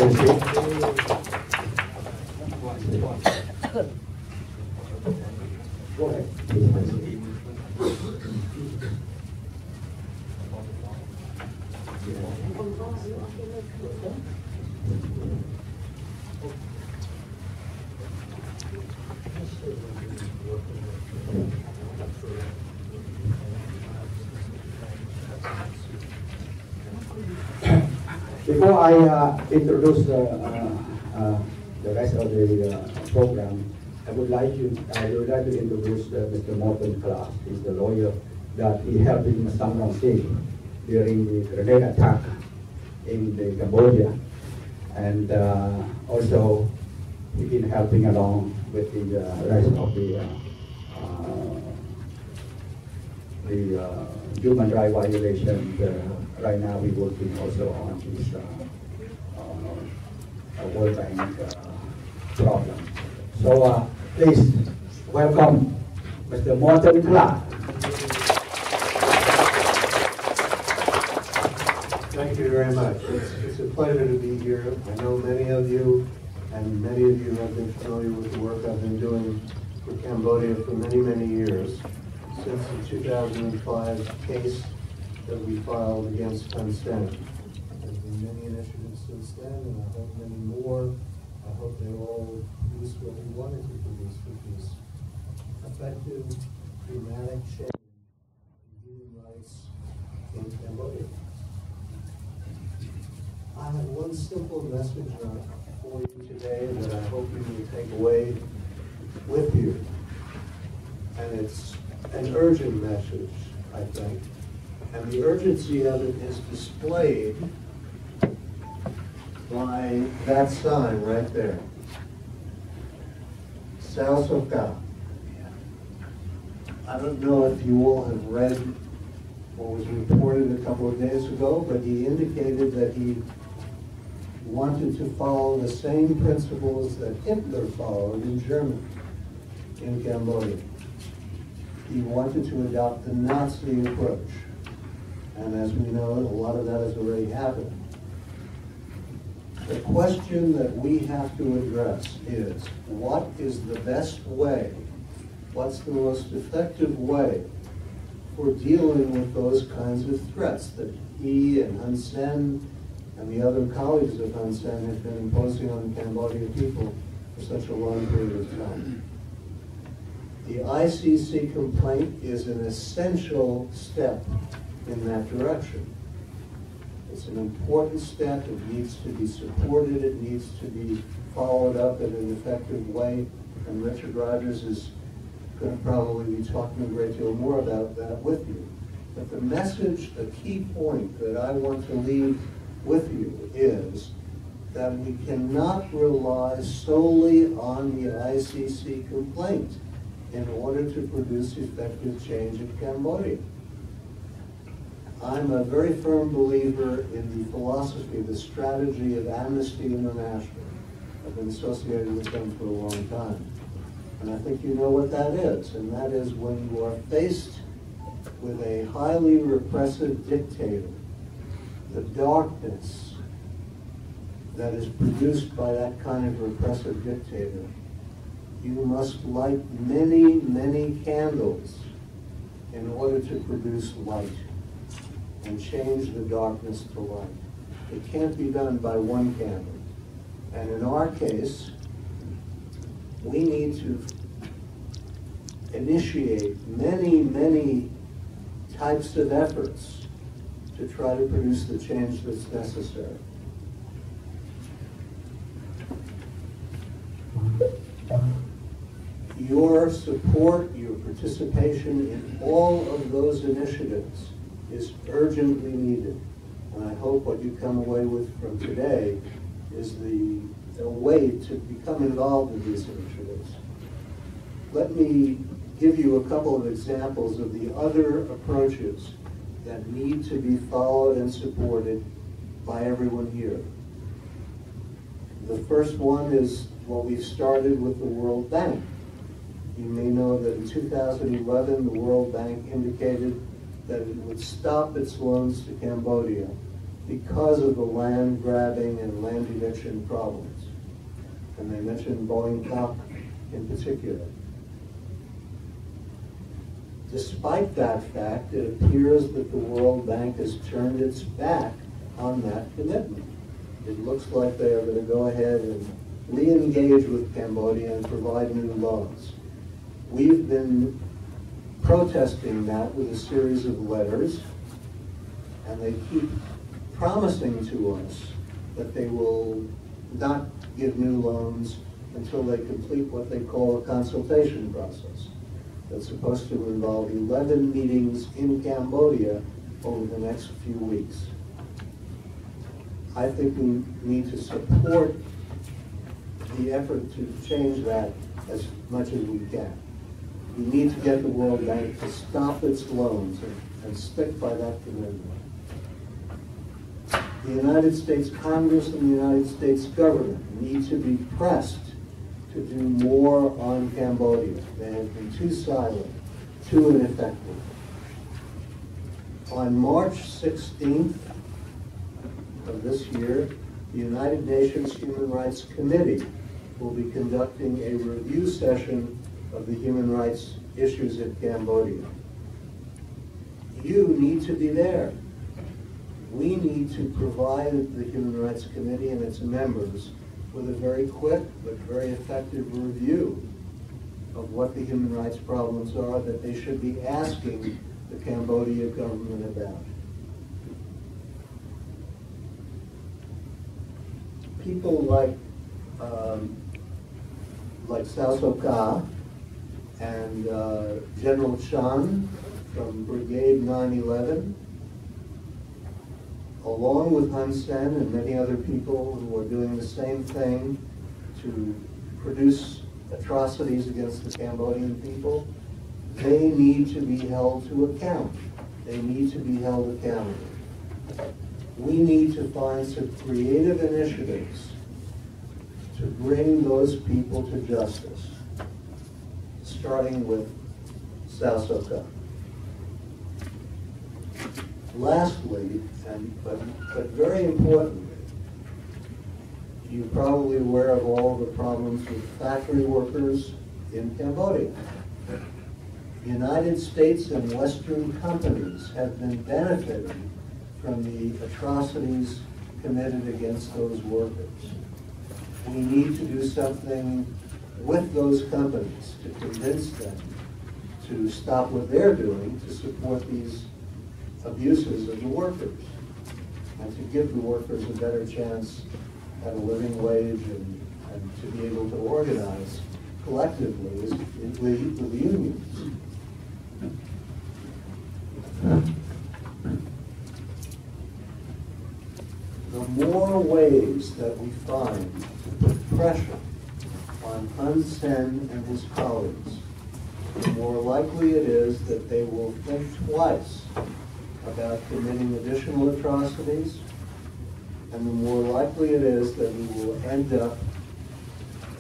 have a seat. Go ahead. Before I introduce the rest of the program, I would like to introduce Mr. Morton Sklar. He's the lawyer that he helped in Sam Rang Sing during the grenade attack in Cambodia, and also he's been helping along with the rest of the human rights violations. Right now, we're working also on this World Bank problem. So please welcome Mr. Morton Sklar. Thank you very much. It's a pleasure to be here. I know many of you, and many of you have been familiar with the work I've been doing for Cambodia for many, many years, since the 2005 case that we filed against Hun Sen. There's been many initiatives since then, and I hope many more. I hope they all produce what we wanted to produce, which is effective, dramatic change in human rights in Cambodia. I have one simple message for you today that I hope you will take away with you. And it's an urgent message, I think. And the urgency of it is displayed by that sign right there. Sao Soka. I don't know if you all have read what was reported a couple of days ago, but he indicated that he wanted to follow the same principles that Hitler followed in Germany, in Cambodia. He wanted to adopt the Nazi approach. And as we know, a lot of that has already happened. The question that we have to address is, what is the best way, what's the most effective way for dealing with those kinds of threats that he and Hun Sen and the other colleagues of Hun Sen have been imposing on the Cambodian people for such a long period of time? The ICC complaint is an essential step in that direction. It's an important step. It needs to be supported. It needs to be followed up in an effective way. And Richard Rogers is going to probably be talking a great deal more about that with you. But the message, the key point that I want to leave with you is that we cannot rely solely on the ICC complaint in order to produce effective change in Cambodia. I'm a very firm believer in the philosophy, the strategy of Amnesty International. I've been associated with them for a long time. And I think you know what that is. And that is when you are faced with a highly repressive dictator, the darkness that is produced by that kind of repressive dictator, you must light many, many candles in order to produce light and change the darkness to light. It can't be done by one candle. And in our case, we need to initiate many, many types of efforts to try to produce the change that's necessary. Your support, your participation in all of those initiatives is urgently needed. And I hope what you come away with from today is a way to become involved in these initiatives. Let me give you a couple of examples of the other approaches that need to be followed and supported by everyone here. The first one is what we've started with the World Bank. You may know that in 2011, the World Bank indicated that it would stop its loans to Cambodia because of the land grabbing and land eviction problems. And they mentioned Bangkok in particular. Despite that fact, it appears that the World Bank has turned its back on that commitment. It looks like they are going to go ahead and re-engage with Cambodia and provide new loans. We've been protesting that with a series of letters, and they keep promising to us that they will not give new loans until they complete what they call a consultation process. That's supposed to involve 11 meetings in Cambodia over the next few weeks. I think we need to support the effort to change that as much as we can. We need to get the World Bank to stop its loans and stick by that commitment. The United States Congress and the United States government need to be pressed to do more on Cambodia. They have been too silent, too ineffective. On March 16th of this year, the United Nations Human Rights Committee will be conducting a review session of the human rights issues in Cambodia. You need to be there. We need to provide the Human Rights Committee and its members with a very quick but very effective review of what the human rights problems are that they should be asking the Cambodia government about. People like Sao Soka and General Chan from Brigade 911, along with Hun Sen and many other people who are doing the same thing to produce atrocities against the Cambodian people, they need to be held to account. They need to be held accountable. We need to find some creative initiatives to bring those people to justice, starting with Sao Soka. Lastly, but very importantly, you're probably aware of all the problems with factory workers in Cambodia. The United States and Western companies have been benefiting from the atrocities committed against those workers. We need to do something with those companies to convince them to stop what they're doing to support these abuses of the workers, and to give the workers a better chance at a living wage and to be able to organize collectively with the unions. The more ways that we find to put pressure on Hun Sen and his colleagues, the more likely it is that they will think twice about committing additional atrocities, and the more likely it is that we will end up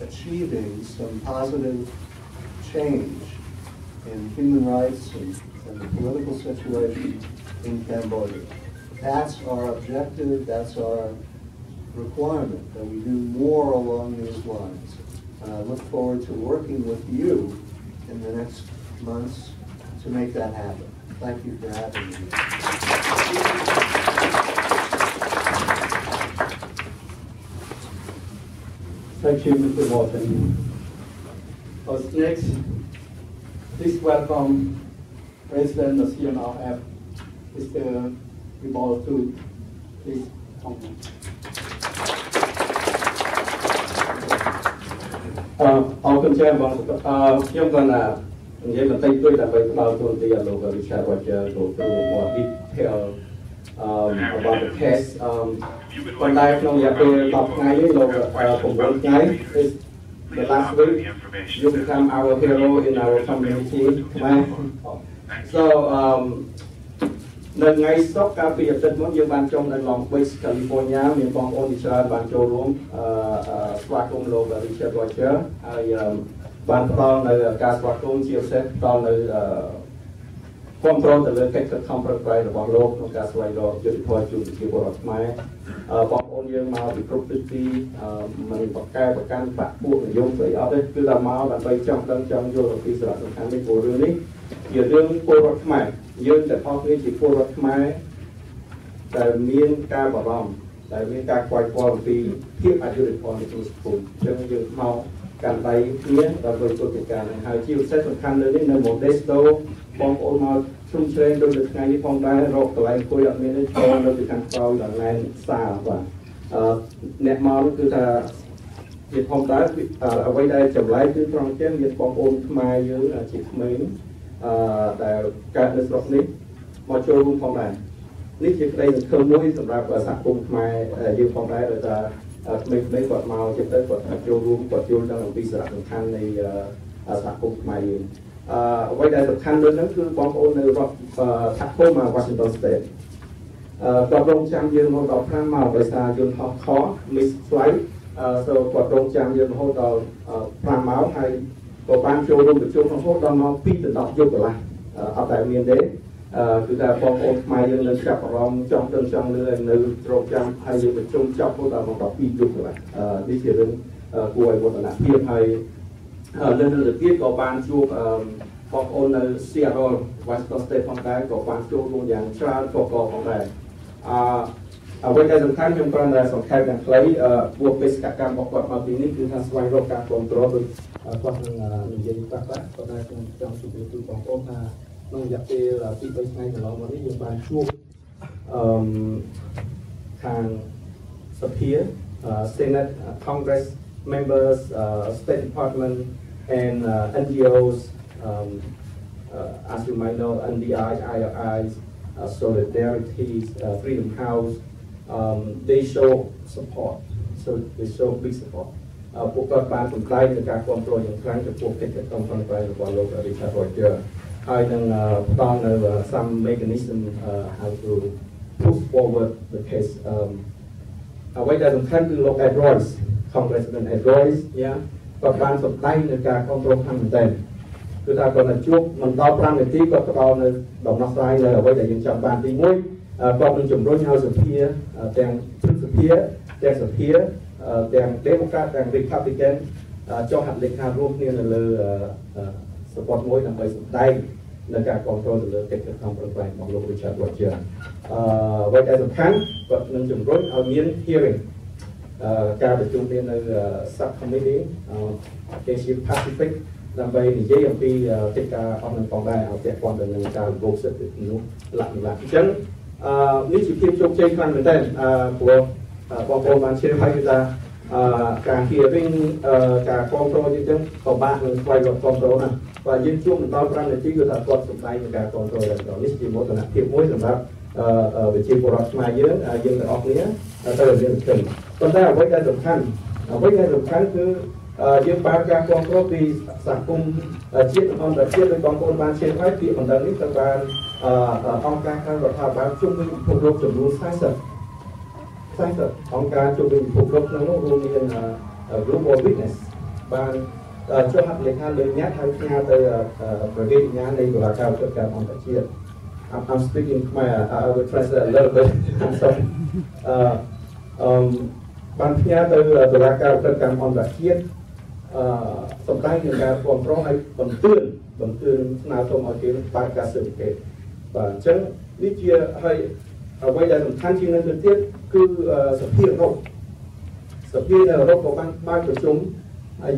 achieving some positive change in human rights and the political situation in Cambodia. That's our objective, that's our requirement, that we do more along these lines. And I look forward to working with you in the next months to make that happen. Thank you for having me. Thank you, Mr. Morton. Next, please welcome President of CNRF, Mr. Ribol. Please come. អរគុណច្រើនបងខ្ញុំក៏និយាយបន្តិចด้วยដើម្បីផ្ដល់ទូនទីលោក Richard Roger go through more detail about the case ប៉ុន្តែក្នុងរយៈពេល10ថ្ងៃនេះលោក9ថ្ងៃ the last week you become our hero in our community so នៅថ្ងៃសុក្រកាលពីអាទិត្យមុនយើងបានចុះនៅ Long Beach California មានបងប្អូនជាច្រើនបានចូលរួមស្វាគមន៍លោក Richard Roger ហើយបានផ្ដល់នៅការស្វាគមន៍ជាពិសេសផ្ដល់នៅ control ទៅលើកិច្ចខិតខំប្រឹងប្រែងរបស់លោកក្នុងការស្វែងរកយុត្តិធម៌ជូនប្រជាពលរដ្ឋខ្មែរបងប្អូនយើងមកពីគ្រប់ទិសទីមិនបកកែប្រកាន់បាក់ពួកនិយមស្អីអត់ទេគឺតែមកដើម្បីចង់ដឹងចង់យល់អំពីសារៈសំខាន់នៃពលរឿងនេះជារឿងពលរដ្ឋខ្មែរយើងទាំងអស់គ្នាជាពលរដ្ឋខ្មែរដែលមានការបារម្ភដែលមានការខ្វាយខ្វល់អំពីភាពអយុត្តិធម៌នៅក្នុងសង្គមអញ្ចឹងយើងមកកាន់ដៃគ្នាដើម្បីធ្វើកិច្ចការនេះហើយជាពិសេសសំខាន់លើនេះនៅ Modesto បងប្អូនមកជុំជ្រែងដូចនៅថ្ងៃនេះផងដែររកកន្លែងអង្គុយអត់មានទេចូលនៅពីខាងក្រោយដល់ឡែនសាលបាទអ្នកមកនោះគឺថាជាធម្មតាអ្វីដែលចម្លែកគឺត្រង់ចឹងមានបងប្អូនខ្មែរយើងជាក្មេងដែលកើតនៅស្រុកនេះមកចូលរួមផងដែរនេះជាក្តីសង្ឃឹមមួយសម្រាប់សហគមន៍ខ្មែរយើងផងដែរដោយថាក្មេងៗគាត់មកចិត្តទៅគាត់ចូលរួមគាត់យល់ដឹងអំពីសារៈសំខាន់នៃសហគមន៍ខ្មែរយើងអ្វីដែលសំខាន់លើហ្នឹងគឺបងប្អូននៅរដ្ឋថាខុម Washington State គាត់រងចាំយើងរហូតដល់5ម៉ោងដោយសារយន្តហោះខ miss flight គាត់រងចាំយើងរហូតដល់5ម៉ោងហើយក៏បានចូលរួមប្រជុំរហូតដល់ម៉ោង2ទៅ10យប់កន្លះអត់តែមានទេគឺថាបងប្អូនខ្មែរយើងនៅចាប់អារម្មណ៍ចង់ដឹងចង់លឺនៅរងចាំហើយយើងប្រជុំចប់រហូតដល់ម៉ោង12យប់កន្លះនេះជារឿងគួរឲ្យវឌ្ឍនភាពហើយនៅទៅទៀតក៏បានជួបបងប្អូននៅ Seattle Washington State ផងដែរក៏បានចូលរួមយ៉ាងច្រើនក៏ផងដែរអ្វីដែលសំខាន់ខ្ញុំគ្រាន់តែសង្ខេបយ៉ាងខ្លីពួកបេសកកម្មរបស់គាត់មកទីនេះគឺថាស្វែងរកការគ្រប់គ្រងដោយគាត់នឹងនិយាយប្រាប់គាត់តែខ្ញុំចង់ជម្រាបជូនបងប្អូនថាក្នុងរយៈពេល2-3ថ្ងៃកន្លងមកនេះយើងបានជួបខាងសភា Senate Congress members State Department and NGOs as you might know NDI IRIs Solidarity Freedom House they show support so they show big support ពួកគាត់បានបង្ហាញនៅការគ្រប់គ្រងយ៉ាងខ្លាំងចំពោះកិច្ចខិតខំប្រឹងប្រែងរបស់លោក Richard Rogers ហើយនឹងផ្ដល់នៅ some mechanism how to push forward the case អ្វីដែលសំខាន់គឺលោក Rogers Congressman Rogers គាត់បានសម្ដែងនៅការគ្រប់គ្រងខាងមែនទែនគឺថាគាត់ទៅជួបមិនដល់5នាទីគាត់ផ្ដល់នៅដំណោះស្រាយនៅអ្វីដែលយើងចង់បានទី1គាត់នឹងជំរុញឲ្យសភាទាំងព្រឹទ្ធសភាទាំងសភាទាំង Democrat ទាំង Republican ចុះហត្ថលេខារួមគ្នានៅលើsupport មួយដើម្បីសម្ដែងនៅការគ្រប់គ្រងទៅលើកិច្ចខិតខំប្រឹងប្រែងរបស់លោក Richard Rogers អ្វីដែលសំខាន់គាត់នឹងជំរុញឲ្យមាន hearing ការប្រជុំគ្នានៅ subcommittee Asia Pacific ដើម្បីនិយាយអំពីកិច្ចការអស់នឹងផងដែរឲ្យពាក់ព័ន្ធទៅនឹងការរំលោភសិទ្ធិមនុស្សលក្ខណៈអញ្ចឹងនេះជាភាពជោគជ័យខ្លាំងមែនទែនព្រោះបងប្អូនបានជឿហើយថាការ hearing ការគ្រប់គ្រងអញ្ចឹងក៏បាននឹងស្វែងរកគ្រប់គ្រងណាបាទយើងជួបមិនដល់5នាទីគឺថាគាត់សម្ដែងនឹងការគ្រប់គ្រងដល់នេះជាមោទនភាពមួយសម្រាប់វិជាពលរដ្ឋខ្មែរយើងទាំងអស់គ្នាទៅរៀនស្គាល់ប៉ុន្តែអ្វីដែលសំខាន់គឺយើងបានការគ្រប់គ្រងពីសហគមន៍ជាតិនិងអន្តរជាតិដោយបងប្អូនបានជឿហើយពាក្យបណ្ដឹងនេះត្រូវបានអង្គការខាងរដ្ឋាភិបាលជុំវិញពិភពលោកចំនួន40អង្គការជុំវិញពិភពលោកក្នុងនោះរួមមាន Global Witness បានចុះហត្ថលេខាលើកញត្តិហើយផ្ញើទៅប្រវេទិញ្ញានៃតុលាការពិតការអន្តរជាតិ I'm speaking Khmer I will translate a little bit បានផ្ញើទៅតុលាការពិតការអន្តរជាតិសម្ដែងនឹងការគ្រប់គ្រងឲ្យបន្ទឿនស្នើសុំឲ្យគេបើកការស៊ើបអង្កេតបាទអញ្ចឹងនេះជាហើយអ្វីដែលសំខាន់ជាងនេះទៅទៀតគឺសភាអឺរ៉ុបក៏បានបើកប្រជុំ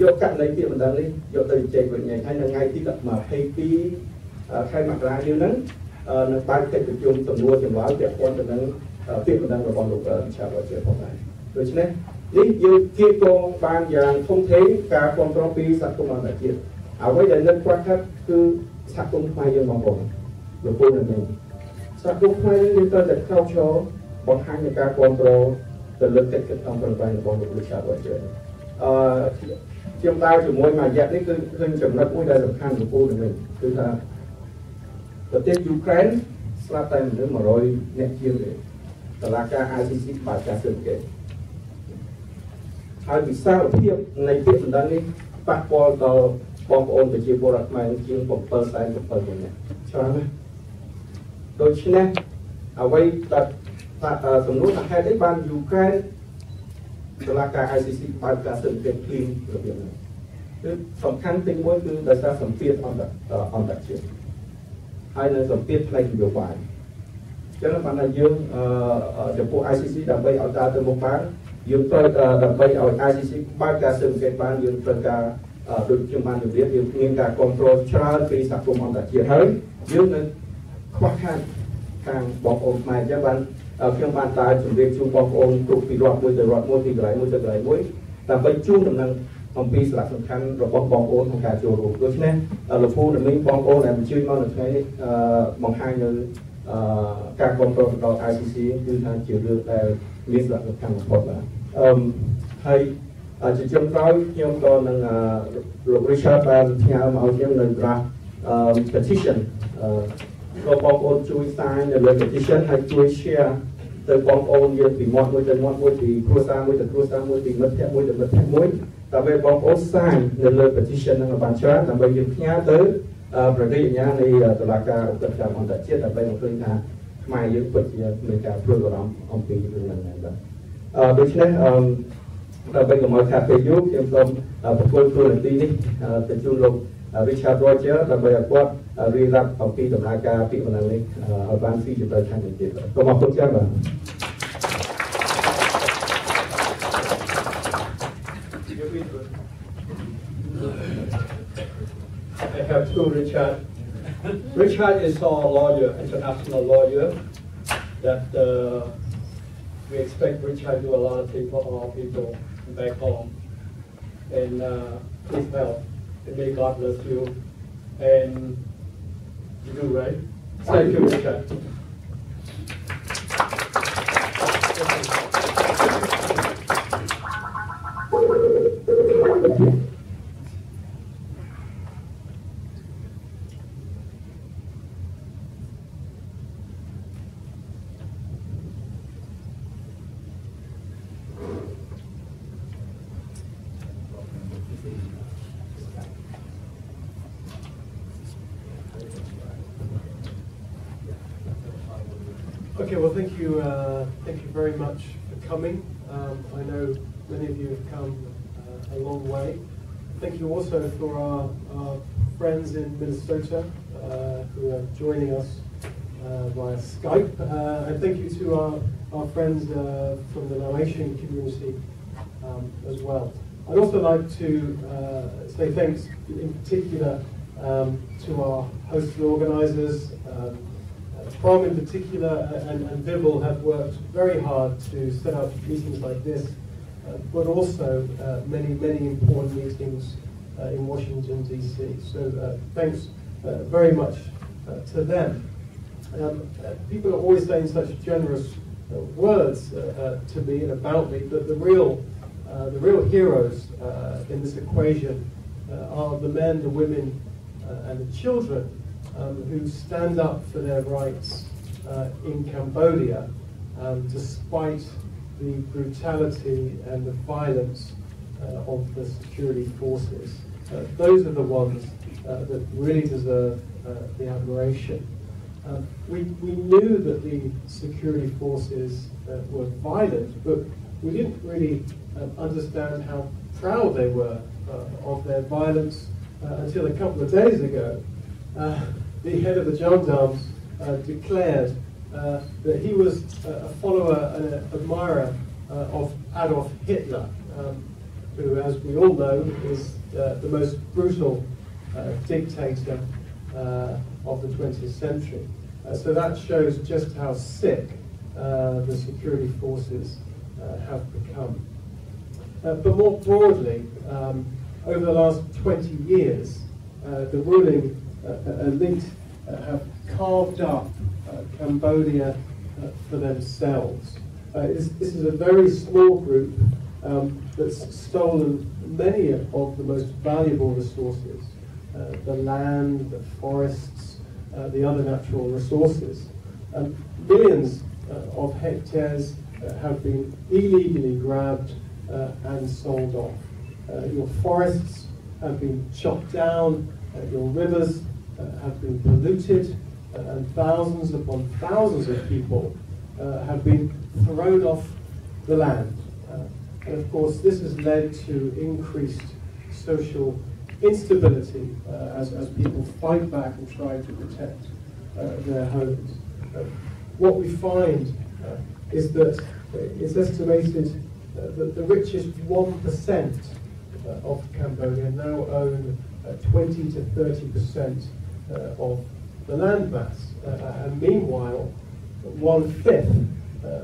យកករណីពាក្យបណ្ដឹងនេះយកទៅជជែកវិញហើយនៅថ្ងៃទី22ខែមករាយើងហ្នឹងនឹងបើកកិច្ចប្រជុំសំណួរចម្លើយពាក់ព័ន្ធទៅនឹងពាក្យបណ្ដឹងរបស់លោក Richard Rogers ផងដែរដូច្នេះនេះយើងគៀបកងបានយ៉ាងធំធេងការគ្រប់គ្រងពីសហគមន៍អន្តរជាតិអ្វីដែលនៅខ្វះខាតគឺសហគមន៍ខ្មែរយើងបងប្អូនលោកពូនៅនេះសហគមន៍ខ្មែរយើងត្រូវតែខោឈរបង្ហាញនៃការគ្រប់គ្រងទៅលើកិច្ចខិតខំប្រឹងប្រែងរបស់លោក Richard Rogers ខ្ញុំដើរជាមួយមួយរយៈនេះគឺឃើញចំណុចមួយដែលសំខាន់លោកពូនៅនេះគឺថាប្រទេសយូក្រែនស្រាប់តែមនុស្ស100នាក់ជាងទេតុលាការ ICC បើកការស៊ើបអង្កេតហើយវិសាលភាពនៃពាក្យបណ្ដឹងនេះប៉ះពាល់ដល់បងប្អូនប្រជាពលរដ្ឋខ្មែរជាង747,000នាក់ច្រើនណាស់ ដូច្នេះអ្វីដែលសំណួរថាហេតុអីបានយូក្រែនតុលាការ ICC បើកការស៊ើបអង្កេតភ្លាមរបៀបនេះគឺសំខាន់ទីមួយគឺដោយសារសម្ពាធអន្តរជាតិហើយនៅសម្ពាធផ្នែកនយោបាយអញ្ចឹងបានថាយើងចំពោះ ICC ដើម្បីឲ្យដើរទៅមុខបានយើងត្រូវដើម្បីឲ្យ ICC បើកការស៊ើបអង្កេតបានយើងត្រូវការដូចខ្ញុំបានជម្រាបយើងមានការគ្រប់គ្រងច្រើនពីសហគមន៍អន្តរជាតិហើយយើងនៅខ្វះខាតខាងបងប្អូនខ្មែរអញ្ចឹងបានខ្ញុំបានដើរជម្រាបជូនបងប្អូនគ្រប់ពីរដ្ឋមួយទៅរដ្ឋមួយពីកន្លែងមួយទៅកន្លែងមួយដើម្បីជូនដំណឹងអំពីសារៈសំខាន់របស់បងប្អូនក្នុងការចូលរួមដូច្នេះលោកពូនិងមីងបងប្អូនដែលអញ្ជើញមកនៅថ្ងៃនេះបង្ហាញនៅការគ្រប់គ្រងដល់ ICC គឺថាជារឿងដែលមានសារៈសំខាន់បំផុតបាទហើយជាចុងក្រោយខ្ញុំក៏នឹងលោក Richard បានផ្ញើមកឲ្យខ្ញុំនៅ draft petition ក៏បងប្អូនជួយ sign នៅលើ petition ហើយជួយ share ទៅបងប្អូនយើងពីមាត់មួយទៅមាត់មួយពីគ្រួសារមួយទៅគ្រួសារមួយពីមិត្តភក្តិមួយទៅមិត្តភក្តិមួយដើម្បីបងប្អូន sign នៅលើ petition នឹងបានច្រើនដើម្បីយើងផ្ញើទៅប្រទេសអាជ្ញានៃតុលាការឧក្រិដ្ឋកម្មអន្តរជាតិដើម្បីមកឃើញថាខ្មែរយើងពិតជាមានការព្រួយបារម្ភអំពីរឿងហ្នឹងដែរបាទដូច្នេះដើម្បីកុំឲ្យខាតពេលយូរខ្ញុំសូមប្រគល់ទូរនទីនេះទៅជូនលោក Richard Rogers ដើម្បីឲ្យគាត់រៀបរាប់អំពីដំណើរការពាក្យបណ្ដឹងនេះឲ្យបានស៊ីជម្រៅខាងនេះទៀតសូមអរគុណច្រើនបាទ I have two Richard. Richard is our lawyer, international lawyer, that we expect Richard to do a lot of things for our people back home. And please help. And may God bless you. And you do right. Thank you, Richard. Okay, well, thank you very much for coming. I know many of you have come a long way. Thank you also for our friends in Minnesota who are joining us via Skype. And thank you to our friends from the Laotian community as well. I'd also like to say thanks in particular to our host organisers. Prom in particular and Vival have worked very hard to set up meetings like this, but also many important meetings in Washington DC. So thanks very much to them. People are always saying such generous words to me and about me, but the real heroes in this equation are the men, the women, and the children who stand up for their rights in Cambodia, despite the brutality and the violence of the security forces. Those are the ones that really deserve the admiration. We knew that the security forces were violent, but we didn't really understand how proud they were of their violence until a couple of days ago. The head of the gendarmes declared that he was a follower and an admirer of Adolf Hitler, who, as we all know, is the most brutal dictator of the 20th century. So that shows just how sick the security forces have become. But more broadly, over the last 20 years, the ruling elite have carved up Cambodia for themselves. This is a very small group that's stolen many of the most valuable resources, the land, the forests, the other natural resources. Millions of hectares have been illegally grabbed and sold off. Your forests have been chopped down, your rivers have been polluted, and thousands upon thousands of people have been thrown off the land. And of course, this has led to increased social instability as people fight back and try to protect their homes. What we find is that it's estimated that the richest 1% of Cambodia now own 20 to 30% of the landmass, and meanwhile 1/5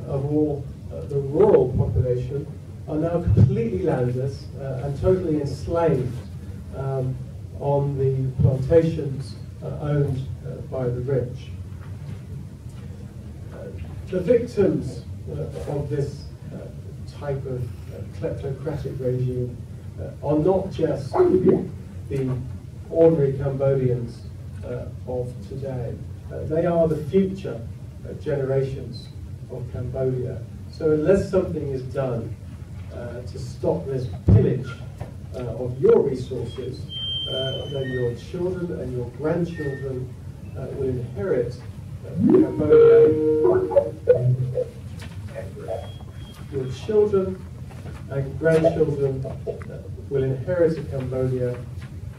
of all the rural population are now completely landless and totally enslaved on the plantations owned by the rich. The victims of this type of kleptocratic regime are not just the ordinary Cambodians of today. They are the future generations of Cambodia. So unless something is done to stop this pillage of your resources, then your children and your grandchildren will inherit Cambodia. Your children and grandchildren will inherit a Cambodia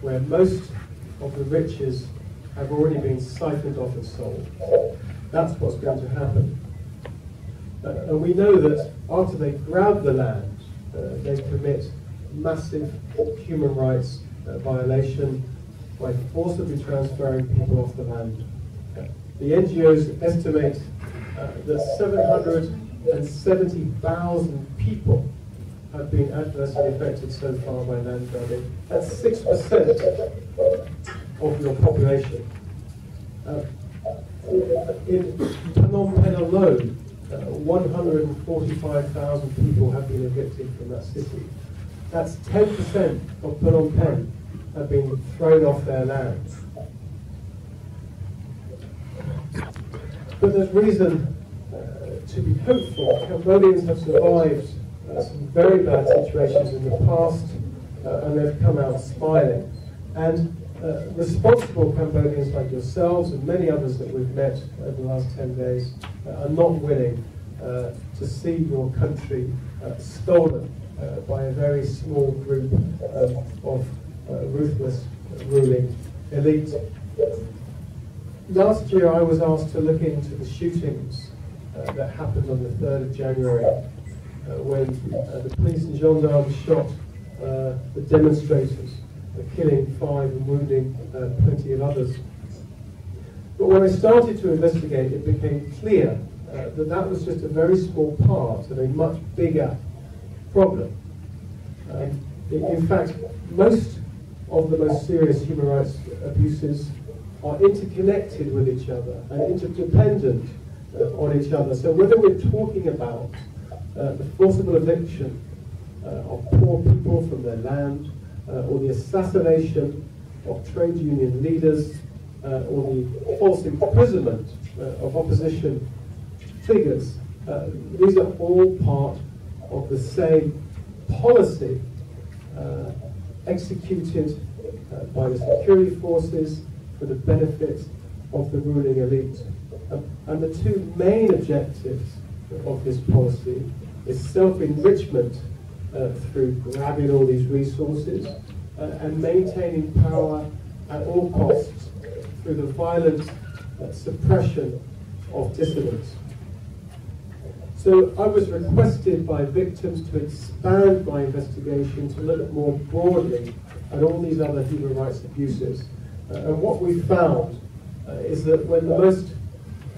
where most of the riches have already been siphoned off and sold. That's what's going to happen. And we know that after they grab the land, they commit massive human rights violation by forcibly transferring people off the land. The NGOs estimate that 770,000 people have been adversely affected so far by land grabbing. That's 6% of your population. In Phnom Penh alone, 145,000 people have been evicted from that city. That's 10% of Phnom Penh have been thrown off their lands. But there's reason to be hopeful. Cambodians have survived some very bad situations in the past, and they've come out smiling. And responsible Cambodians like yourselves and many others that we've met over the last 10 days are not willing to see your country stolen by a very small group of ruthless ruling elite. Last year I was asked to look into the shootings that happened on the 3rd of January when the police and gendarmes shot the demonstrators, killing 5 and wounding plenty of others. But when I started to investigate, it became clear that that was just a very small part of a much bigger problem. In fact, most of the most serious human rights abuses are interconnected with each other and interdependent on each other. So whether we're talking about the forcible eviction of poor people from their land, or the assassination of trade union leaders, or the false imprisonment of opposition figures, these are all part of the same policy executed by the security forces for the benefit of the ruling elite. And the two main objectives of this policy is self-enrichment through grabbing all these resources and maintaining power at all costs through the violent suppression of dissidents. So I was requested by victims to expand my investigation to look more broadly at all these other human rights abuses. And what we found is that when the most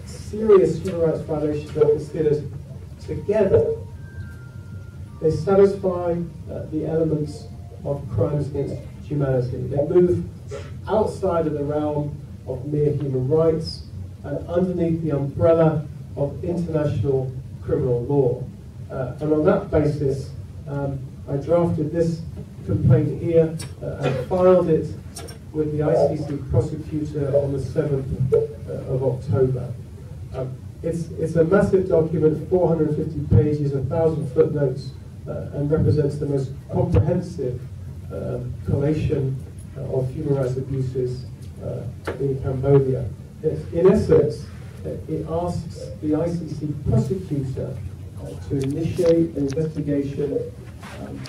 serious human rights violations are considered together, they satisfy the elements of crimes against humanity. They move outside of the realm of mere human rights and underneath the umbrella of international criminal law. And on that basis, I drafted this complaint here and filed it with the ICC prosecutor on the 7th of October. It's a massive document, 450 pages, 1,000 footnotes, and represents the most comprehensive collation of human rights abuses in Cambodia. In essence, it asks the ICC prosecutor to initiate an investigation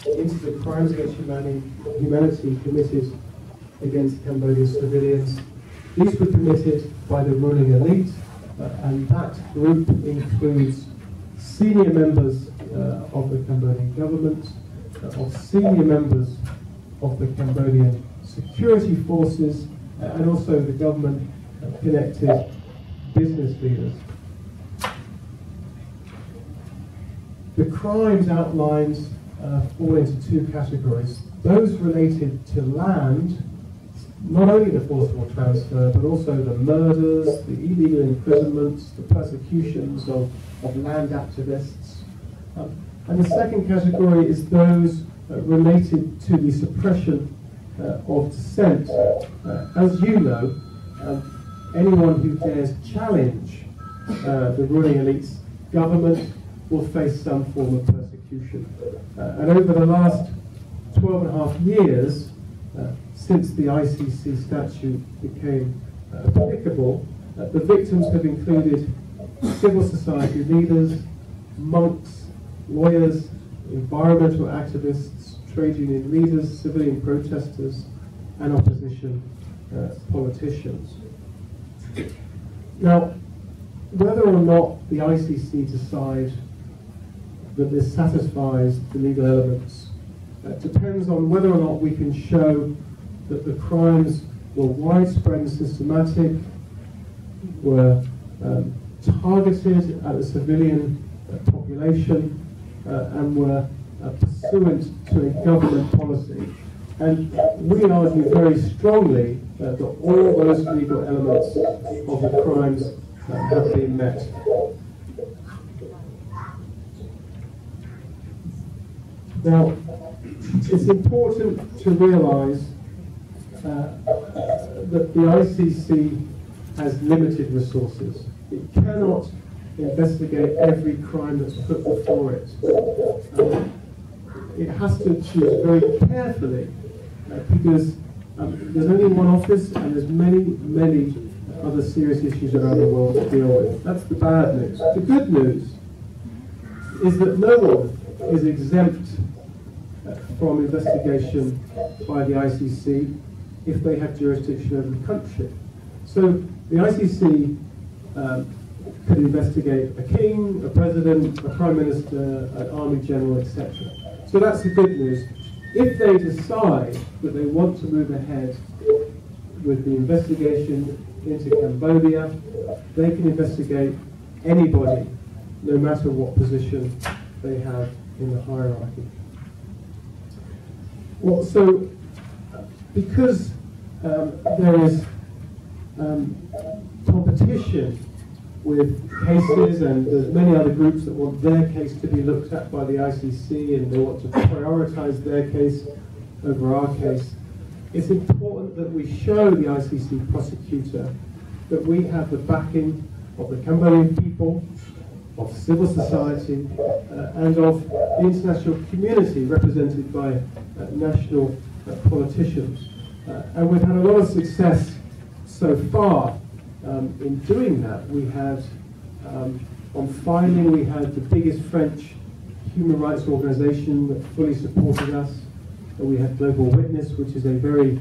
into the crimes against humanity committed against Cambodian civilians. These were committed by the ruling elite, and that group includes senior members of the Cambodian government, of senior members of the Cambodian security forces, and also the government-connected business leaders. The crimes outlined fall into two categories. Those related to land, not only the forcible transfer, but also the murders, the illegal imprisonments, the persecutions of land activists. And the second category is those related to the suppression of dissent. As you know, anyone who dares challenge the ruling elite's government will face some form of persecution. And over the last 12 and a half years, since the ICC statute became applicable, the victims have included civil society leaders, monks, lawyers, environmental activists, trade union leaders, civilian protesters, and opposition politicians. Now, whether or not the ICC decide that this satisfies the legal elements depends on whether or not we can show that the crimes were widespread and systematic, were targeted at the civilian population, and were pursuant to a government policy. And we argue very strongly that all those legal elements of the crimes have been met. Now, it's important to realise that the ICC has limited resources. It cannot investigate every crime that's put before it. It has to choose very carefully because there's only one office and there's many other serious issues around the world to deal with. That's the bad news. The good news is that no one is exempt from investigation by the ICC if they have jurisdiction over the country. So the ICC could investigate a king, a president, a prime minister, an army general, etc. So that's the good news. If they decide that they want to move ahead with the investigation into Cambodia, they can investigate anybody, no matter what position they have in the hierarchy. Well, so because there is competition with cases, and there's many other groups that want their case to be looked at by the ICC, and they want to prioritize their case over our case, it's important that we show the ICC prosecutor that we have the backing of the Cambodian people, of civil society, and of the international community represented by national politicians. And we've had a lot of success so far in doing that. We had, on filing, we had the biggest French human rights organization that fully supported us. We had Global Witness, which is a very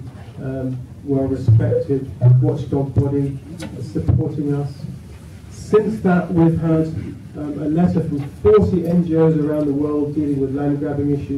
well-respected watchdog body supporting us. Since that, we've had a letter from 40 NGOs around the world dealing with land grabbing issues.